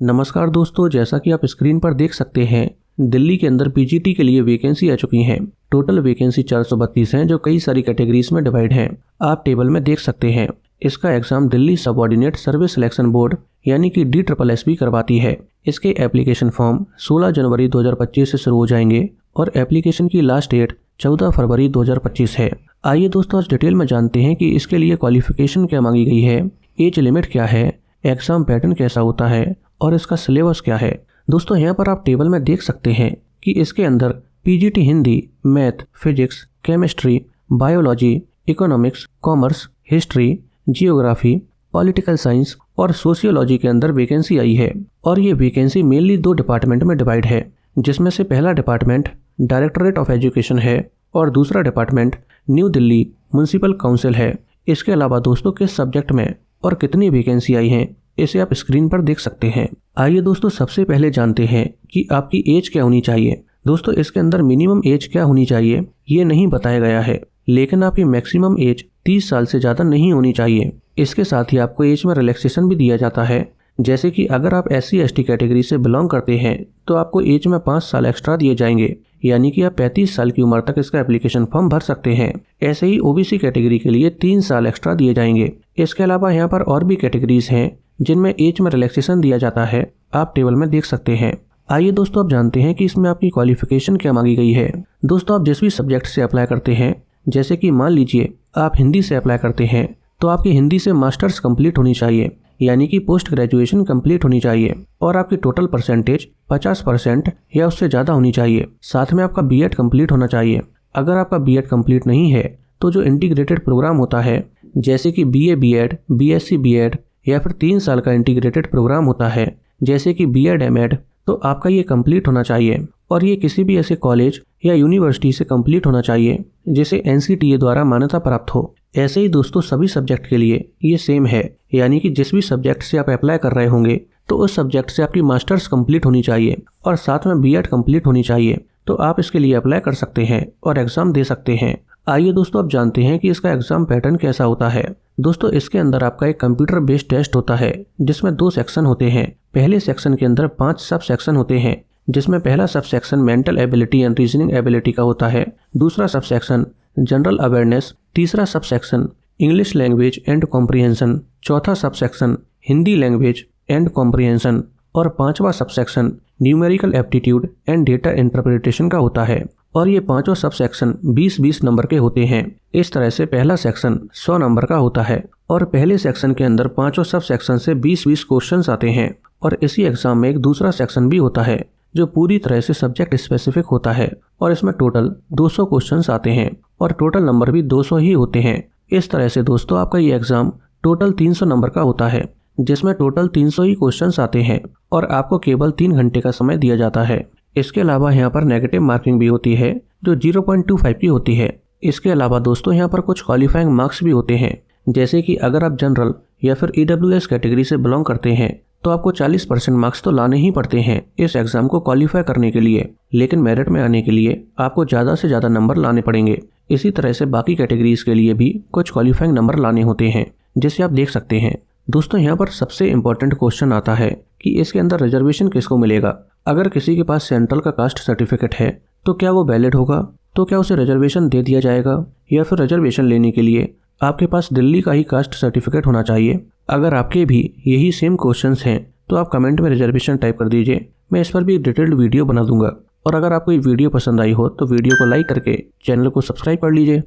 नमस्कार दोस्तों, जैसा कि आप स्क्रीन पर देख सकते हैं, दिल्ली के अंदर पीजीटी के लिए वैकेंसी आ चुकी हैं। टोटल वैकेंसी 432 हैं, जो कई सारी कैटेगरीज में डिवाइड हैं। आप टेबल में देख सकते हैं। इसका exam Delhi subordinate service selection board यानी कि DSSB करवाती है। इसके एप्लीकेशन फॉर्म 16 जनवरी 2025 से शुरू हो जाएंगे और एप्लीकेशन की लास्ट डेट 14 फरवरी 2025 है। आइए दोस्तों, आज डिटेल में जानते हैं कि इसके लिए क्वालिफिकेशन क्या मांगी गई है, एज लिमिट क्या है, एग्जाम पैटर्न कैसा होता है और इसका सिलेबस क्या है। दोस्तों, यहाँ पर आप टेबल में देख सकते हैं कि इसके अंदर PGT Hindi, math, physics, chemistry, biology, economics, commerce, history, geography, political science और सोशियोलॉजी के अंदर वैकेंसी आई है। और ये वैकेंसी मेनली 2 डिपार्टमेंट में डिवाइड है, जिसमें से पहला डिपार्टमेंट डायरेक्टरेट ऑफ एजुकेशन है और दूसरा department new Delhi municipal council है। इसके अलावा दोस्तों, किस सब्जेक्ट में और कितनी वैकेंसी आई है, इसे आप स्क्रीन पर देख सकते हैं। आइए दोस्तों, सबसे पहले जानते हैं कि आपकी एज क्या होनी चाहिए। दोस्तों, इसके अंदर मिनिमम एज क्या होनी चाहिए ये नहीं बताया गया है, लेकिन आपकी मैक्सिमम एज 30 साल से ज़्यादा नहीं होनी चाहिए। इसके साथ ही आपको एज में रिलैक्सेशन भी दिया जाता है, जैसे कि अगर आप SC/ST कैटेगरी से बिलोंग करते हैं तो आपको एज में 5 साल एक्स्ट्रा दिए जाएंगे, यानी कि आप 35 साल की उम्र तक इसका एप्लीकेशन फॉर्म भर सकते हैं। ऐसे ही OBC कैटेगरी के लिए 3 साल एक्स्ट्रा दिए जाएंगे। इसके अलावा यहाँ पर और भी कैटेगरीज हैं जिनमें एज में रिलैक्सेशन दिया जाता है, आप टेबल में देख सकते हैं। आइए दोस्तों, आप जानते हैं कि इसमें आपकी क्वालिफिकेशन क्या मांगी गई है। दोस्तों, आप जिस भी सब्जेक्ट से अप्लाई करते हैं, जैसे कि मान लीजिए आप हिंदी से अप्लाई करते हैं तो आपकी हिंदी से मास्टर्स कंप्लीट होनी चाहिए, यानी कि पोस्ट ग्रेजुएशन कंप्लीट होनी चाहिए और आपकी टोटल परसेंटेज 50% या उससे ज़्यादा होनी चाहिए। साथ में आपका B.Ed कंप्लीट होना चाहिए। अगर आपका B.Ed कंप्लीट नहीं है तो जो इंटीग्रेटेड प्रोग्राम होता है, जैसे कि BA B.Ed, BSc B.Ed या फिर 3 साल का इंटीग्रेटेड प्रोग्राम होता है, जैसे कि B.Ed M.Ed, तो आपका ये कंप्लीट होना चाहिए और ये किसी भी ऐसे कॉलेज या यूनिवर्सिटी से कंप्लीट होना चाहिए जिसे NCTA द्वारा मान्यता प्राप्त हो। ऐसे ही दोस्तों, सभी सब्जेक्ट के लिए ये सेम है, यानी कि जिस भी सब्जेक्ट से आप अप्लाई कर रहे होंगे तो उस सब्जेक्ट से आपकी मास्टर्स कंप्लीट होनी चाहिए और साथ में B.Ed कंप्लीट होनी चाहिए, तो आप इसके लिए अप्लाई कर सकते हैं और एग्जाम दे सकते हैं। आइए दोस्तों, आप जानते हैं कि इसका एग्जाम पैटर्न कैसा होता है। दोस्तों, इसके अंदर आपका एक कंप्यूटर बेस्ड टेस्ट होता है, जिसमें 2 सेक्शन होते हैं। पहले सेक्शन के अंदर 5 सब सेक्शन होते हैं, जिसमें पहला sub section mental ability and reasoning ability का होता है, दूसरा सब सेक्शन जनरल अवेयरनेस, तीसरा sub section English language and comprehension, चौथा sub section Hindi language and comprehension और 5वां sub section numerical aptitude and data interpretation का होता है। और ये 5 सब सेक्शन 20-20 नंबर के होते हैं। इस तरह से पहला सेक्शन 100 नंबर का होता है और पहले सेक्शन के अंदर 5 सब सेक्शन से 20-20 क्वेश्चंस आते हैं। और इसी एग्जाम में एक दूसरा सेक्शन भी होता है जो पूरी तरह से सब्जेक्ट स्पेसिफिक होता है और इसमें टोटल 200 क्वेश्चंस आते हैं और टोटल नंबर भी 200 ही होते हैं। इस तरह से दोस्तों, आपका ये एग्जाम टोटल 300 नंबर का होता है, जिसमें टोटल 300 ही क्वेश्चंस आते हैं और आपको केवल 3 घंटे का समय दिया जाता है। इसके अलावा यहाँ पर नेगेटिव मार्किंग भी होती है जो 0.25 की होती है। इसके अलावा दोस्तों, यहाँ पर कुछ क्वालिफाइंग मार्क्स भी होते हैं, जैसे कि अगर आप जनरल या फिर EWS कैटेगरी से बिलोंग करते हैं तो आपको 40% मार्क्स तो लाने ही पड़ते हैं इस एग्जाम को क्वालिफाई करने के लिए, लेकिन मेरिट में आने के लिए आपको ज़्यादा से ज़्यादा नंबर लाने पड़ेंगे। इसी तरह से बाकी कैटेगरीज के लिए भी कुछ क्वालिफाइंग नंबर लाने होते हैं, जिसे आप देख सकते हैं। दोस्तों, यहाँ पर सबसे इम्पोर्टेंट क्वेश्चन आता है कि इसके अंदर रिजर्वेशन किसको मिलेगा। अगर किसी के पास सेंट्रल का कास्ट सर्टिफिकेट है तो क्या वो वैलिड होगा, तो क्या उसे रिजर्वेशन दे दिया जाएगा, या फिर रिजर्वेशन लेने के लिए आपके पास दिल्ली का ही कास्ट सर्टिफिकेट होना चाहिए। अगर आपके भी यही सेम क्वेश्चंस हैं तो आप कमेंट में रिजर्वेशन टाइप कर दीजिए, मैं इस पर भी डिटेल्ड वीडियो बना दूंगा। और अगर आपको ये वीडियो पसंद आई हो तो वीडियो को लाइक करके चैनल को सब्सक्राइब कर लीजिए।